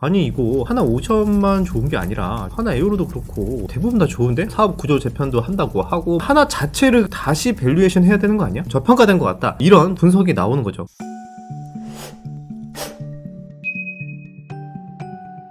아니 이거 하나 5천만 좋은 게 아니라 하나 에어로도 그렇고 대부분 다 좋은데? 사업 구조 재편도 한다고 하고 하나 자체를 다시 밸류에이션 해야 되는 거 아니야? 저평가된 것 같다, 이런 분석이 나오는 거죠.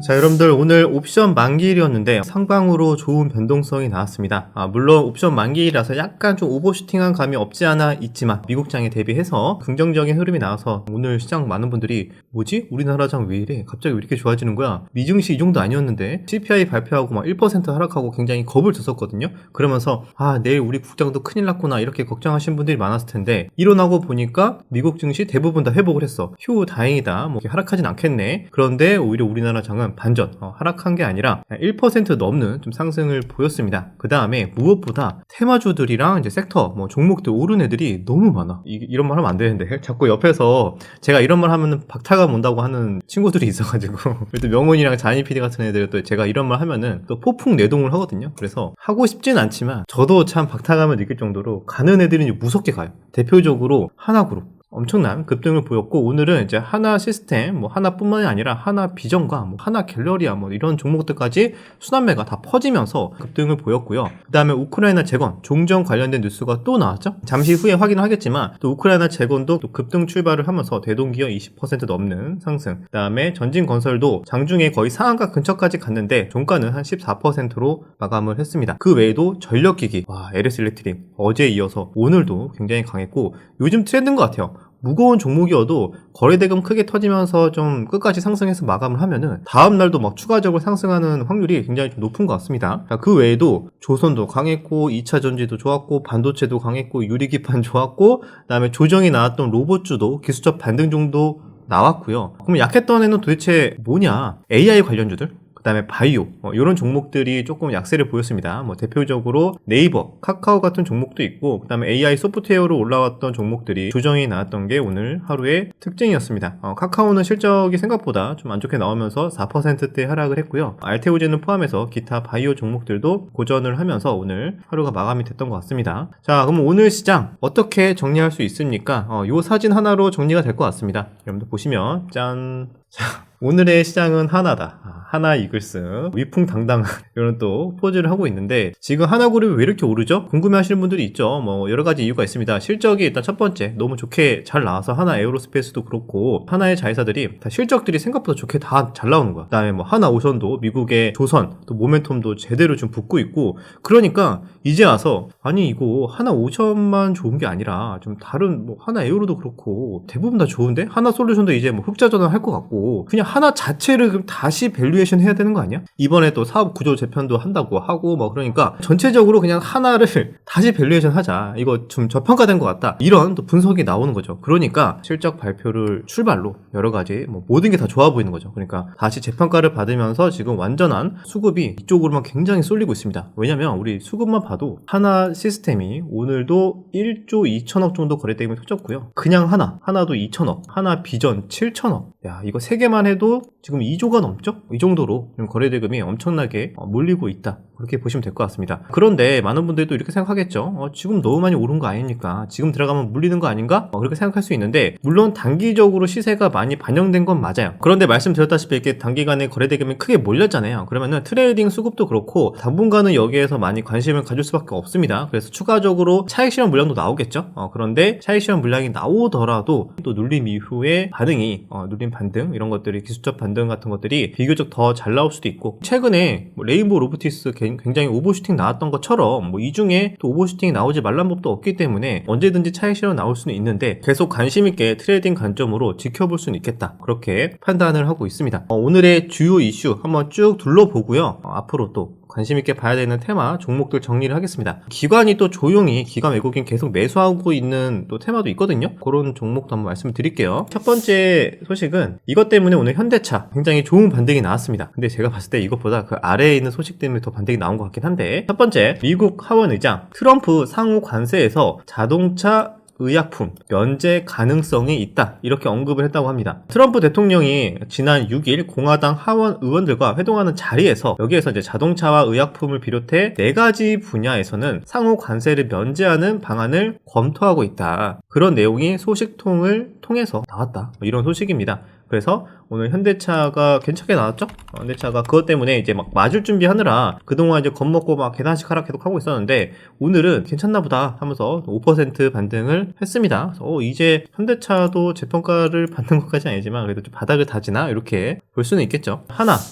자, 여러분들 오늘 옵션 만기일이었는데 상방으로 좋은 변동성이 나왔습니다. 물론 옵션 만기일이라서 약간 좀 오버슈팅한 감이 없지 않아 있지만 미국장에 대비해서 긍정적인 흐름이 나와서 오늘 시장 많은 분들이 뭐지? 우리나라 장 왜 이래? 갑자기 왜 이렇게 좋아지는 거야? 미증시 이 정도 아니었는데 CPI 발표하고 막 1% 하락하고 굉장히 겁을 줬었거든요. 그러면서 내일 우리 국장도 큰일 났구나 이렇게 걱정하신 분들이 많았을 텐데 일어나고 보니까 미국 증시 대부분 다 회복을 했어. 휴, 다행이다. 뭐 이렇게 하락하진 않겠네. 그런데 오히려 우리나라 장은 반전, 하락한 게 아니라 1% 넘는 좀 상승을 보였습니다. 그 다음에 무엇보다 테마주들이랑 이제 섹터, 종목들 오른 애들이 너무 많아. 이런 말 하면 안 되는데 자꾸 옆에서 제가 이런 말 하면은 박탈감 온다고 하는 친구들이 있어가지고 또 명훈이랑 자니 PD 같은 애들 또 제가 이런 말 하면은 또 폭풍 내동을 하거든요. 그래서 하고 싶진 않지만 저도 참 박탈감을 느낄 정도로 가는 애들은 무섭게 가요. 대표적으로 하나그룹 엄청난 급등을 보였고, 오늘은 이제 하나 시스템, 하나뿐만이 아니라 하나 비전과 하나 갤러리아 이런 종목들까지 순환매가 다 퍼지면서 급등을 보였고요. 그 다음에 우크라이나 재건, 종전 관련된 뉴스가 또 나왔죠. 잠시 후에 확인을 하겠지만 또 우크라이나 재건도 또 급등 출발을 하면서 대동기업 20% 넘는 상승. 그 다음에 전진건설도 장중에 거의 상한가 근처까지 갔는데 종가는 한 14%로 마감을 했습니다. 그 외에도 전력기기, LS 일렉트릭 어제에 이어서 오늘도 굉장히 강했고, 요즘 트렌드인 것 같아요. 무거운 종목이어도 거래대금 크게 터지면서 좀 끝까지 상승해서 마감을 하면은 다음날도 막 추가적으로 상승하는 확률이 굉장히 좀 높은 것 같습니다. 그 외에도 조선도 강했고 2차 전지도 좋았고 반도체도 강했고 유리기판 좋았고, 그 다음에 조정이 나왔던 로봇주도 기술적 반등 정도 나왔고요. 그럼 약했던 애는 도대체 뭐냐? AI 관련주들, 그 다음에 바이오, 이런 종목들이 조금 약세를 보였습니다. 대표적으로 네이버, 카카오 같은 종목도 있고, 그 다음에 AI 소프트웨어로 올라왔던 종목들이 조정이 나왔던 게 오늘 하루의 특징이었습니다. 카카오는 실적이 생각보다 좀 안 좋게 나오면서 4%대 하락을 했고요. 알테오젠을 포함해서 기타 바이오 종목들도 고전을 하면서 오늘 하루가 마감이 됐던 것 같습니다. 자, 그럼 오늘 시장 어떻게 정리할 수 있습니까? 이 사진 하나로 정리가 될 것 같습니다. 여러분들 보시면 짠! 자, 오늘의 시장은 하나다. 하나 이글스 위풍당당한 이런 또 포즈를 하고 있는데, 지금 하나그룹이 왜 이렇게 오르죠? 궁금해하시는 분들이 있죠. 여러 가지 이유가 있습니다. 실적이 일단 첫 번째 너무 좋게 잘 나와서 하나 에어로스페이스도 그렇고 하나의 자회사들이 다 실적들이 생각보다 좋게 다 잘 나오는 거야. 그다음에 하나 오션도 미국의 조선 또 모멘텀도 제대로 좀 붙고 있고, 그러니까 이제 와서 아니 이거 하나 5천만 좋은 게 아니라 좀 다른 하나 에어로도 그렇고 대부분 다 좋은데 하나 솔루션도 이제 흑자 전환할 것 같고 그냥 하나 자체를 그럼 다시 밸류에이션 해야 되는 거 아니야? 이번에 또 사업 구조 재편도 한다고 하고 그러니까 전체적으로 그냥 하나를 다시 밸류에이션 하자, 이거 좀 저평가된 것 같다, 이런 또 분석이 나오는 거죠. 그러니까 실적 발표를 출발로 여러 가지 모든 게 다 좋아 보이는 거죠. 그러니까 다시 재평가를 받으면서 지금 완전한 수급이 이쪽으로만 굉장히 쏠리고 있습니다. 왜냐면 우리 수급만 봐도 하나 시스템이 오늘도 1조 2천억 정도 거래대금이 터졌고요. 그냥 하나도 2천억, 하나 비전 7천억. 야, 이거 3개만 해도 지금 2조가 넘죠? 이 정도로 거래대금이 엄청나게 몰리고 있다, 그렇게 보시면 될 것 같습니다. 그런데 많은 분들도 이렇게 생각하겠죠. 지금 너무 많이 오른 거 아닙니까? 지금 들어가면 물리는 거 아닌가? 그렇게 생각할 수 있는데, 물론 단기적으로 시세가 많이 반영된 건 맞아요. 그런데 말씀드렸다시피 이렇게 단기간에 거래대금이 크게 몰렸잖아요. 그러면은 트레이딩 수급도 그렇고 당분간은 여기에서 많이 관심을 가질 수밖에 없습니다. 그래서 추가적으로 차익 실현 물량도 나오겠죠. 그런데 차익 실현 물량이 나오더라도 또 눌림 이후에 반응이 눌림 반등, 이런 것들이 기술적 반등 같은 것들이 비교적 더 잘 나올 수도 있고, 최근에 레인보우 로보티스 굉장히 오버슈팅 나왔던 것처럼 이 중에 또 오버슈팅이 나오지 말란 법도 없기 때문에 언제든지 차익 실현 나올 수는 있는데, 계속 관심 있게 트레이딩 관점으로 지켜볼 수는 있겠다, 그렇게 판단을 하고 있습니다. 오늘의 주요 이슈 한번 쭉 둘러보고요. 앞으로 또 관심 있게 봐야 되는 테마 종목들 정리를 하겠습니다. 기관이 또 조용히 기관 외국인 계속 매수하고 있는 또 테마도 있거든요. 그런 종목도 한번 말씀을 드릴게요. 첫 번째 소식은 이것 때문에 오늘 현대차 굉장히 좋은 반등이 나왔습니다. 근데 제가 봤을 때 이것보다 그 아래에 있는 소식 때문에 더 반등이 나온 것 같긴 한데, 첫 번째, 미국 하원 의장 트럼프 상호 관세에서 자동차 의약품 면제 가능성이 있다, 이렇게 언급을 했다고 합니다. 트럼프 대통령이 지난 6일 공화당 하원 의원들과 회동하는 자리에서 여기에서 이제 자동차와 의약품을 비롯해 4가지 분야에서는 상호 관세를 면제하는 방안을 검토하고 있다, 그런 내용이 소식통을 통해서 나왔다, 이런 소식입니다. 그래서 오늘 현대차가 괜찮게 나왔죠? 현대차가 그것 때문에 이제 막 맞을 준비하느라 그동안 이제 겁먹고 막 계단식 하락 계속 하고 있었는데 오늘은 괜찮나 보다 하면서 5% 반등을 했습니다. 그래서 이제 현대차도 재평가를 받는 것까지는 아니지만 그래도 좀 바닥을 다지나 이렇게 볼 수는 있겠죠.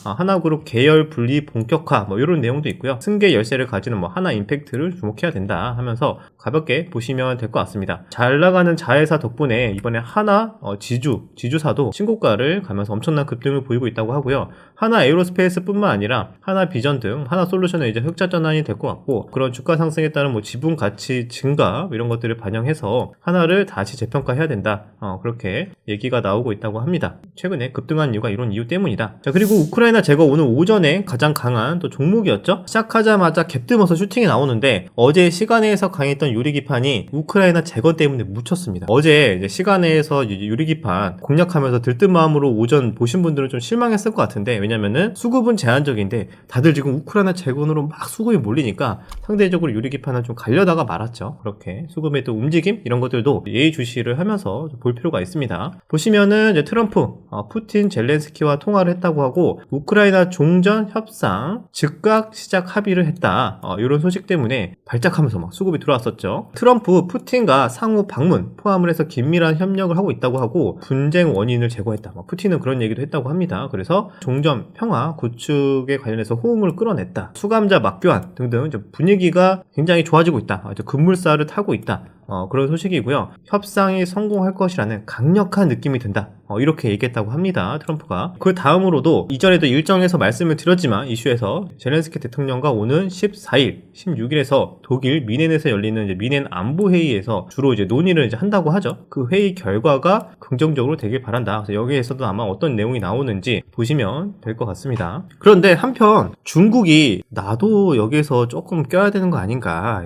하나그룹 계열 분리 본격화 뭐 이런 내용도 있고요. 승계 열쇠를 가지는 뭐 하나 임팩트를 주목해야 된다 하면서 가볍게 보시면 될 것 같습니다. 잘 나가는 자회사 덕분에 이번에 하나 지주사도 신고가를 가면서 엄청난 급등을 보이고 있다고 하고요. 하나 에어로스페이스뿐만 아니라 하나 비전 등 하나 솔루션은 이제 흑자 전환이 될 것 같고 그런 주가 상승에 따른 뭐 지분 가치 증가 이런 것들을 반영해서 하나를 다시 재평가해야 된다. 그렇게 얘기가 나오고 있다고 합니다. 최근에 급등한 이유가 이런 이유 때문이다. 자, 그리고 우크라이나 제거 오늘 오전에 가장 강한 또 종목이었죠. 시작하자마자 갭뜨면서 슈팅이 나오는데 어제 시간에서 강했던 유리기판이 우크라이나 제거 때문에 묻혔습니다. 어제 이제 시간에서 유리기판 공략하면서 들뜬 마음으로 오전 보신 분들은 좀 실망했을 것 같은데 왜냐면은 수급은 제한적인데 다들 지금 우크라이나 재건으로 막 수급이 몰리니까 상대적으로 유리기판은 좀 갈려다가 말았죠. 그렇게 수급의 또 움직임 이런 것들도 예의주시를 하면서 볼 필요가 있습니다. 보시면은 이제 트럼프, 푸틴, 젤렌스키와 통화를 했다고 하고 우크라이나 종전 협상 즉각 시작 합의를 했다. 이런 소식 때문에 발작하면서 막 수급이 들어왔었죠. 트럼프, 푸틴과 상호 방문 포함을 해서 긴밀한 협력을 하고 있다고 하고 분쟁 원인을 제거했다. 푸틴은 그런 얘기도 했다고 합니다. 그래서 종전, 평화, 구축에 관련해서 호응을 끌어냈다. 수감자 막교환 등등 분위기가 굉장히 좋아지고 있다. 급물살을 타고 있다. 그런 소식이고요. 협상이 성공할 것이라는 강력한 느낌이 든다. 이렇게 얘기했다고 합니다. 트럼프가. 그 다음으로도 이전에도 일정에서 말씀을 드렸지만 이슈에서 젤렌스키 대통령과 오는 14일, 16일에서 독일 미넨에서 열리는 이제 미넨 안보회의에서 주로 이제 논의를 이제 한다고 하죠. 그 회의 결과가 긍정적으로 되길 바란다. 그래서 여기에서도 아마 어떤 내용이 나오는지 보시면 될 것 같습니다. 그런데 한편 중국이 나도 여기에서 조금 껴야 되는 거 아닌가.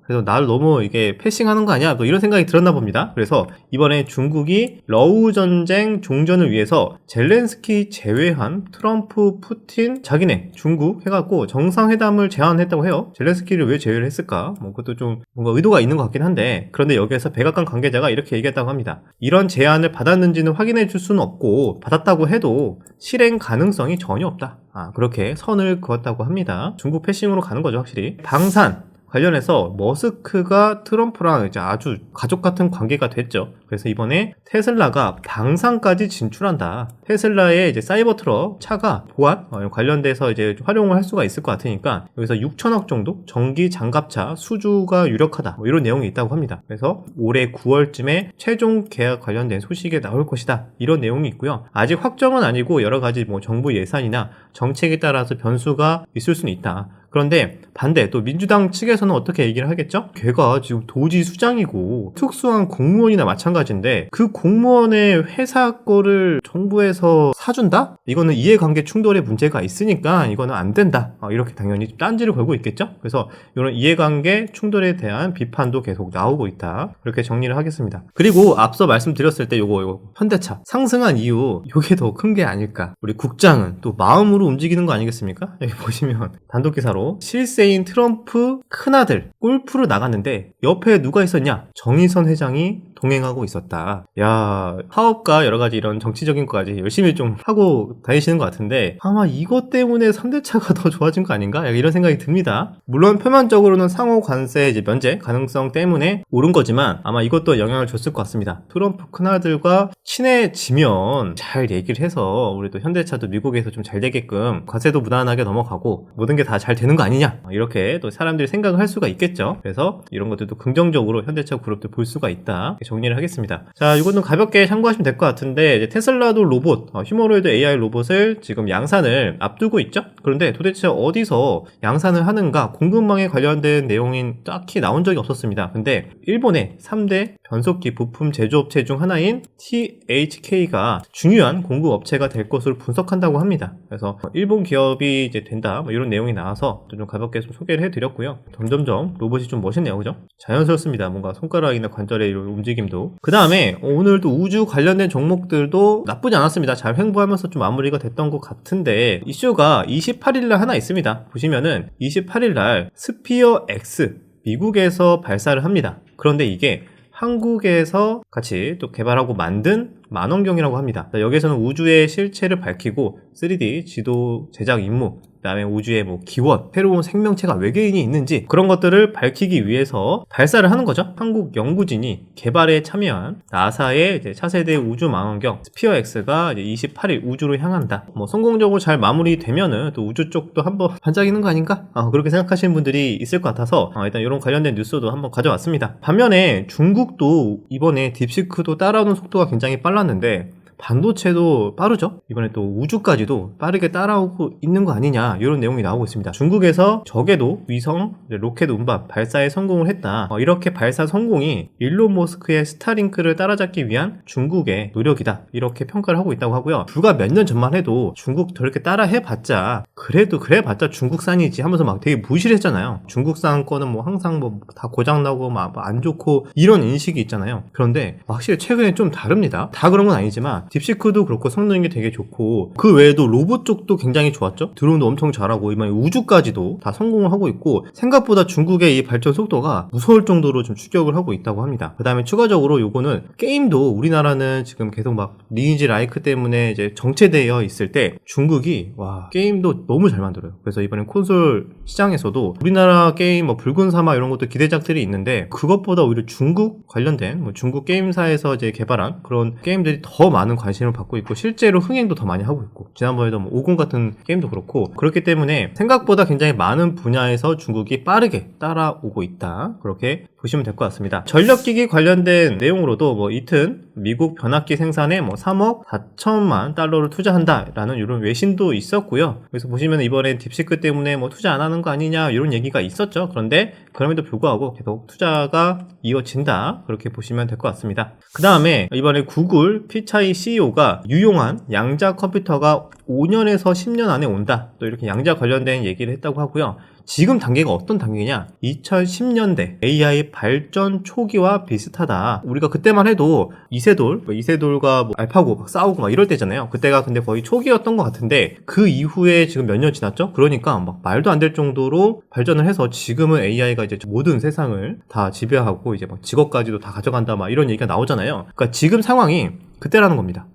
그래서 나를 너무 이게 패싱하는 거 아니야? 또 이런 생각이 들었나 봅니다. 그래서 이번에 중국이 러우 전쟁 종전을 위해서 젤렌스키 제외한 트럼프, 푸틴, 자기네 중국 해갖고 정상회담을 제안했다고 해요. 젤렌스키를 왜 제외를 했을까? 그것도 좀 뭔가 의도가 있는 것 같긴 한데 그런데 여기에서 백악관 관계자가 이렇게 얘기했다고 합니다. 이런 제안을 받았는지는 확인해 줄 수는 없고 받았다고 해도 실행 가능성이 전혀 없다. 그렇게 선을 그었다고 합니다. 중국 패싱으로 가는 거죠, 확실히. 방산 관련해서 머스크가 트럼프랑 이제 아주 가족 같은 관계가 됐죠. 그래서 이번에 테슬라가 방산까지 진출한다. 테슬라의 이제 사이버 트럭 차가 보안 관련돼서 이제 활용을 할 수가 있을 것 같으니까 여기서 6천억 정도 전기 장갑차 수주가 유력하다. 이런 내용이 있다고 합니다. 그래서 올해 9월쯤에 최종 계약 관련된 소식이 나올 것이다. 이런 내용이 있고요. 아직 확정은 아니고 여러 가지 뭐 정부 예산이나 정책에 따라서 변수가 있을 수는 있다. 그런데 반대 또 민주당 측에서는 어떻게 얘기를 하겠죠? 걔가 지금 도지 수장이고 특수한 공무원이나 마찬가지인데 그 공무원의 회사 거를 정부에서 사준다? 이거는 이해관계 충돌의 문제가 있으니까 이거는 안 된다. 이렇게 당연히 딴지를 걸고 있겠죠? 그래서 이런 이해관계 충돌에 대한 비판도 계속 나오고 있다. 그렇게 정리를 하겠습니다. 그리고 앞서 말씀드렸을 때 요거 현대차 상승한 이유 요게 더 큰 게 아닐까. 우리 국장은 또 마음으로 움직이는 거 아니겠습니까? 여기 보시면 단독 기사로 실세인 트럼프 큰아들 골프로 나갔는데 옆에 누가 있었냐? 정의선 회장이 동행하고 있었다. 야, 사업과 여러 가지 이런 정치적인 것까지 열심히 좀 하고 다니시는 것 같은데 아마 이것 때문에 3대차가 더 좋아진 거 아닌가? 이런 생각이 듭니다. 물론 표면적으로는 상호 관세 이제 면제 가능성 때문에 오른 거지만 아마 이것도 영향을 줬을 것 같습니다. 트럼프 큰아들과 친해지면 잘 얘기를 해서 우리 또 현대차도 미국에서 좀 잘 되게끔 관세도 무난하게 넘어가고 모든 게 다 잘 되는 거 아니냐? 이렇게 또 사람들이 생각을 할 수가 있겠죠. 그래서 이런 것들도 긍정적으로 현대차 그룹도 볼 수가 있다. 정리를 하겠습니다. 자, 이거는 가볍게 참고하시면 될 것 같은데 이제 테슬라도 로봇, 휴머노이드 AI 로봇을 지금 양산을 앞두고 있죠. 그런데 도대체 어디서 양산을 하는가 공급망에 관련된 내용이 딱히 나온 적이 없었습니다. 근데 일본의 3대 변속기 부품 제조업체 중 하나인 THK가 중요한 공급업체가 될 것으로 분석한다고 합니다. 그래서 일본 기업이 이제 된다 이런 내용이 나와서 좀 가볍게 좀 소개를 해드렸고요. 점점점 로봇이 좀 멋있네요, 그죠? 자연스럽습니다. 뭔가 손가락이나 관절의 이런 움직임도. 그 다음에 오늘도 우주 관련된 종목들도 나쁘지 않았습니다. 잘 횡보하면서 좀 마무리가 됐던 것 같은데 이슈가 28일날 하나 있습니다. 보시면은 28일날 스피어 X 미국에서 발사를 합니다. 그런데 이게 한국에서 같이 또 개발하고 만든 만원경이라고 합니다. 여기에서는 우주의 실체를 밝히고 3D 지도 제작 임무, 그다음에 우주의 뭐 기원, 새로운 생명체가 외계인이 있는지 그런 것들을 밝히기 위해서 발사를 하는 거죠. 한국 연구진이 개발에 참여한 나사의 이제 차세대 우주 망원경 스피어-X가 이제 28일 우주로 향한다. 뭐 성공적으로 잘 마무리되면은 또 우주 쪽도 한번 반짝이는 거 아닌가? 그렇게 생각하시는 분들이 있을 것 같아서 일단 이런 관련된 뉴스도 한번 가져왔습니다. 반면에 중국도 이번에 딥시크도 따라오는 속도가 굉장히 빨랐는데 반도체도 빠르죠? 이번에 또 우주까지도 빠르게 따라오고 있는 거 아니냐 이런 내용이 나오고 있습니다. 중국에서 적에도 위성, 로켓 운반 발사에 성공을 했다. 이렇게 발사 성공이 일론 머스크의 스타링크를 따라잡기 위한 중국의 노력이다. 이렇게 평가를 하고 있다고 하고요. 불과 몇 년 전만 해도 중국 저렇게 따라 해봤자 그래봤자 중국산이지 하면서 막 되게 무시를 했잖아요. 중국산 거는 뭐 항상 뭐 다 고장나고 막 안 좋고 이런 인식이 있잖아요. 그런데 확실히 최근에 좀 다릅니다. 다 그런 건 아니지만 딥시크도 그렇고 성능이 되게 좋고 그 외에도 로봇 쪽도 굉장히 좋았죠. 드론도 엄청 잘하고 이번에 우주까지도 다 성공을 하고 있고 생각보다 중국의 이 발전 속도가 무서울 정도로 좀 추격을 하고 있다고 합니다. 그 다음에 추가적으로 요거는 게임도 우리나라는 지금 계속 막 리니지 라이크 때문에 이제 정체되어 있을 때 중국이 게임도 너무 잘 만들어요. 그래서 이번에 콘솔 시장에서도 우리나라 게임 뭐 붉은 사막 이런 것도 기대작들이 있는데 그것보다 오히려 중국 관련된 뭐 중국 게임사에서 이제 개발한 그런 게임들이 더 많은 관심을 받고 있고 실제로 흥행도 더 많이 하고 있고 지난번에도 뭐 50 같은 게임도 그렇고 그렇기 때문에 생각보다 굉장히 많은 분야에서 중국이 빠르게 따라오고 있다. 그렇게 보시면 될 것 같습니다. 전력기기 관련된 내용으로도 뭐 이튼 미국 변압기 생산에 뭐 3억 4천만 달러를 투자한다라는 이런 외신도 있었고요. 그래서 보시면 이번에 딥시크 때문에 뭐 투자 안 하는 거 아니냐 이런 얘기가 있었죠. 그런데 그럼에도 불구하고 계속 투자가 이어진다. 그렇게 보시면 될 것 같습니다. 그 다음에 이번에 구글 피차이 CEO가 유용한 양자 컴퓨터가 5년에서 10년 안에 온다. 또 이렇게 양자 관련된 얘기를 했다고 하고요. 지금 단계가 어떤 단계냐? 2010년대 AI 발전 초기와 비슷하다. 우리가 그때만 해도 이세돌과 뭐 알파고 막 싸우고 막 이럴 때잖아요. 그때가 근데 거의 초기였던 것 같은데 그 이후에 지금 몇 년 지났죠? 그러니까 막 말도 안 될 정도로 발전을 해서 지금은 AI가 이제 모든 세상을 다 지배하고 이제 막 직업까지도 다 가져간다 막 이런 얘기가 나오잖아요. 그러니까 지금 상황이 그때라는 겁니다.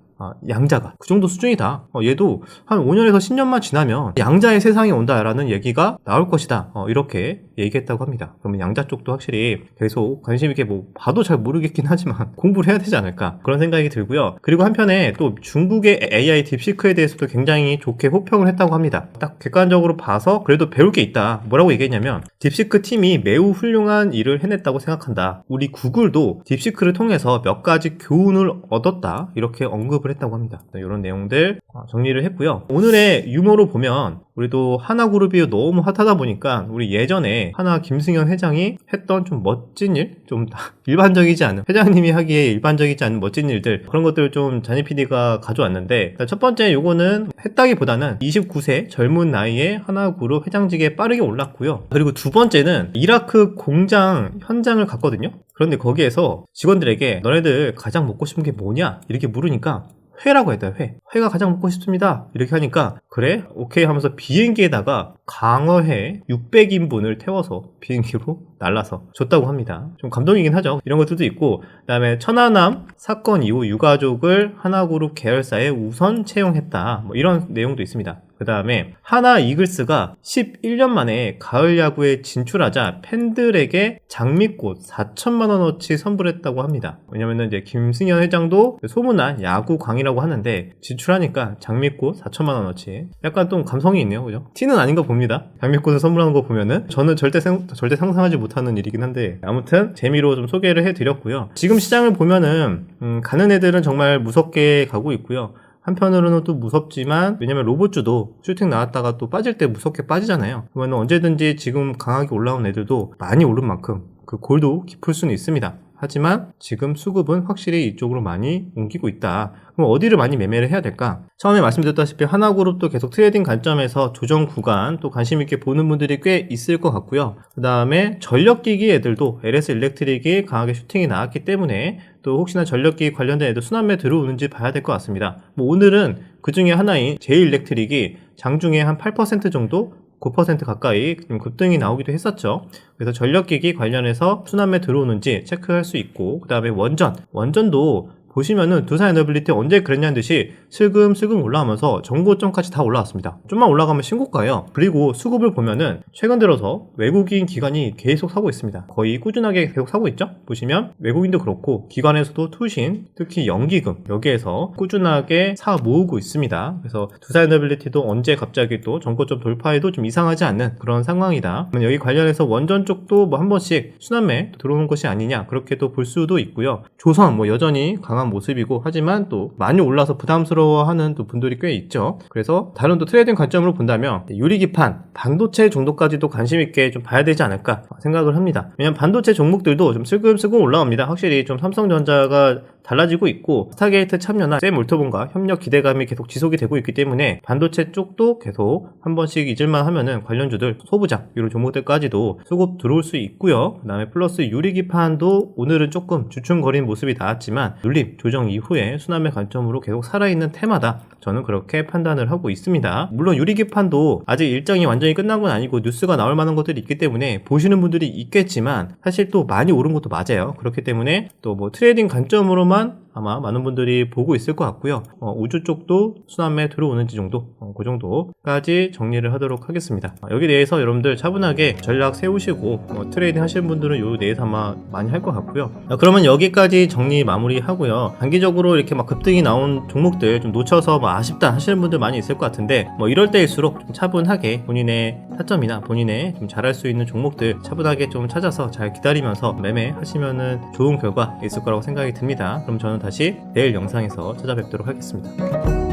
양자가 그 정도 수준이다. 얘도 한 5년에서 10년만 지나면 양자의 세상이 온다라는 얘기가 나올 것이다. 이렇게 얘기했다고 합니다. 그러면 양자 쪽도 확실히 계속 관심 있게 뭐 봐도 잘 모르겠긴 하지만 공부를 해야 되지 않을까 그런 생각이 들고요. 그리고 한편에 또 중국의 AI 딥시크에 대해서도 굉장히 좋게 호평을 했다고 합니다. 딱 객관적으로 봐서 그래도 배울 게 있다. 뭐라고 얘기했냐면 딥시크 팀이 매우 훌륭한 일을 해냈다고 생각한다. 우리 구글도 딥시크를 통해서 몇 가지 교훈을 얻었다. 이렇게 언급을 했다고 합니다. 이런 내용들 정리를 했고요. 오늘의 유머로 보면 우리도 하나그룹이 너무 핫하다 보니까 우리 예전에 하나 김승현 회장이 했던 좀 멋진 일, 좀 일반적이지 않은 회장님이 하기에 일반적이지 않은 멋진 일들 그런 것들을 좀 잔이 PD가 가져왔는데 첫 번째 요거는 했다기보다는 29세 젊은 나이에 하나그룹 회장직에 빠르게 올랐고요. 그리고 두 번째는 이라크 공장 현장을 갔거든요. 그런데 거기에서 직원들에게 너네들 가장 먹고 싶은 게 뭐냐 이렇게 물으니까 회라고 했다. 회가 가장 먹고 싶습니다. 이렇게 하니까 그래? 오케이 하면서 비행기에다가 강어회 600인분을 태워서 비행기로 날라서 줬다고 합니다. 좀 감동이긴 하죠. 이런 것들도 있고 그 다음에 천안함 사건 이후 유가족을 하나그룹 계열사에 우선 채용했다. 뭐 이런 내용도 있습니다. 그 다음에 하나 이글스가 11년 만에 가을 야구에 진출하자 팬들에게 장미꽃 4천만원어치 선물했다고 합니다. 왜냐면은 이제 김승현 회장도 소문난 야구광이라고 하는데 진출하니까 장미꽃 4천만원어치 약간 좀 감성이 있네요. 그죠? 티는 아닌 거 봅니다. 장미꽃을 선물하는 거 보면은 저는 절대 상상하지 못하는 일이긴 한데 아무튼 재미로 좀 소개를 해드렸고요. 지금 시장을 보면은 가는 애들은 정말 무섭게 가고 있고요. 한편으로는 또 무섭지만 왜냐면 로봇주도 슈팅 나왔다가 또 빠질 때 무섭게 빠지잖아요. 그러면 언제든지 지금 강하게 올라온 애들도 많이 오른 만큼 그 골도 깊을 수는 있습니다. 하지만 지금 수급은 확실히 이쪽으로 많이 옮기고 있다. 그럼 어디를 많이 매매를 해야 될까? 처음에 말씀드렸다시피 하나그룹도 계속 트레이딩 관점에서 조정 구간 또 관심 있게 보는 분들이 꽤 있을 것 같고요. 그 다음에 전력기기 애들도 LS 일렉트릭이 강하게 슈팅이 나왔기 때문에 또 혹시나 전력기기 관련된 애들 순환매 들어오는지 봐야 될 것 같습니다. 뭐 오늘은 그 중에 하나인 제일일렉트릭이 장중에 한 8% 정도 9% 가까이 좀 급등이 나오기도 했었죠. 그래서 전력기기 관련해서 순환매 들어오는지 체크할 수 있고 그 다음에 원전도 보시면은 두산 에너빌리티 언제 그랬냐는 듯이 슬금슬금 올라가면서 전고점까지 다 올라왔습니다. 좀만 올라가면 신고가예요. 그리고 수급을 보면은 최근 들어서 외국인 기관이 계속 사고 있습니다. 거의 꾸준하게 계속 사고 있죠. 보시면 외국인도 그렇고 기관에서도 투신, 특히 연기금 여기에서 꾸준하게 사 모으고 있습니다. 그래서 두산 에너빌리티도 언제 갑자기 또 전고점 돌파해도 좀 이상하지 않는 그런 상황이다. 여기 관련해서 원전 쪽도 뭐 한 번씩 순환매 들어오는 것이 아니냐 그렇게도 볼 수도 있고요. 조선 뭐 여전히 강한 모습이고 하지만 또 많이 올라서 부담스러워하는 또 분들이 꽤 있죠. 그래서 다른 또 트레이딩 관점으로 본다면 유리기판, 반도체 정도까지도 관심 있게 좀 봐야 되지 않을까 생각을 합니다. 왜냐면 반도체 종목들도 좀 슬금슬금 올라옵니다. 확실히 좀 삼성전자가 달라지고 있고 스타게이트 참여나 샘울트본과 협력 기대감이 계속 지속이 되고 있기 때문에 반도체 쪽도 계속 한 번씩 잊을만 하면은 관련주들 소부장 이런 종목들까지도 수급 들어올 수 있고요. 그 다음에 플러스 유리기판도 오늘은 조금 주춤거리는 모습이 나왔지만 눌림 조정 이후에 순환매 관점으로 계속 살아있는 테마다 저는 그렇게 판단을 하고 있습니다. 물론 유리기판도 아직 일정이 완전히 끝난 건 아니고 뉴스가 나올 만한 것들이 있기 때문에 보시는 분들이 있겠지만 사실 또 많이 오른 것도 맞아요. 그렇기 때문에 또 뭐 트레이딩 관점으로만 아마 많은 분들이 보고 있을 것 같고요. 우주 쪽도 순환매 들어오는지 정도 그 정도까지 정리를 하도록 하겠습니다. 여기 대해서 여러분들 차분하게 전략 세우시고 트레이딩 하시는 분들은 요 내에서 아마 많이 할 것 같고요. 그러면 여기까지 정리 마무리하고요. 단기적으로 이렇게 막 급등이 나온 종목들 좀 놓쳐서 뭐 아쉽다 하시는 분들 많이 있을 것 같은데 뭐 이럴 때일수록 좀 차분하게 본인의 타점이나 본인의 좀 잘할 수 있는 종목들 차분하게 좀 찾아서 잘 기다리면서 매매하시면은 좋은 결과 있을 거라고 생각이 듭니다. 그럼 저는 다시 내일 영상에서 찾아뵙도록 하겠습니다.